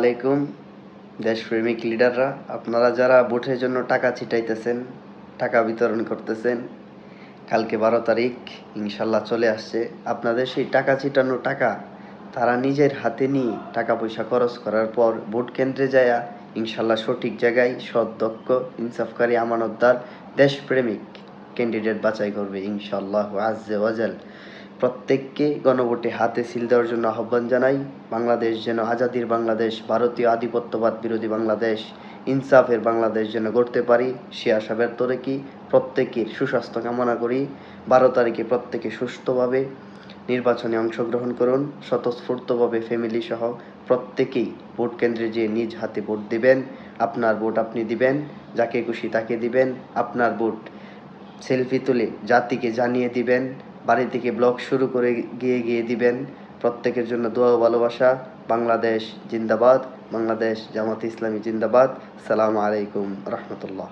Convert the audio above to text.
আলাইকুম দেশপ্রেমিক লিডাররা, আপনারা যারা ভোটের জন্য টাকা ছিটাইতেছেন, টাকা বিতরণ করতেছেন, কালকে 12 তারিখ ইনশাল্লাহ চলে আসছে। আপনাদের সেই টাকা ছিটানো টাকা তারা নিজের হাতে নিয়ে টাকা পয়সা খরচ করার পর ভোট কেন্দ্রে যায় ইনশাল্লাহ সঠিক জায়গায় সৎ, দক্ষ, ইনসাফকারী, আমানতদার, দেশপ্রেমিক ক্যান্ডিডেট বাছাই করবে ইনশাল্লাহ আজ্জে ওয়াজাল। প্রত্যেককে গণভোটে হাতে সিল দেওয়ার জন্য আহ্বান জানাই। বাংলাদেশ যেন আজাদির বাংলাদেশ, ভারতীয় আধিপত্যবাদ বিরোধী বাংলাদেশ, ইনসাফের বাংলাদেশ যেন গড়তে পারি, সে আশা ব্যর্থ রেখে প্রত্যেকের সুস্বাস্থ্য কামনা করি। 12 তারিখে প্রত্যেকে সুস্থভাবে নির্বাচনে অংশগ্রহণ করুন, স্বতঃস্ফূর্তভাবে ফ্যামিলি সহ প্রত্যেকেই ভোট কেন্দ্রে যেয়ে নিজ হাতে ভোট দিবেন। আপনার ভোট আপনি দিবেন, যাকে খুশি তাকে দিবেন। আপনার ভোট সেলফি তুলে জাতিকে জানিয়ে দিবেন, বাড়ি থেকে ব্লগ শুরু করে গিয়ে দিবেন। প্রত্যেকের জন্য দোয়া ও ভালোবাসা। বাংলাদেশ জিন্দাবাদ, বাংলাদেশ জামাত ইসলামী জিন্দাবাদ। সালামু আলাইকুম রহমতুল্লাহ।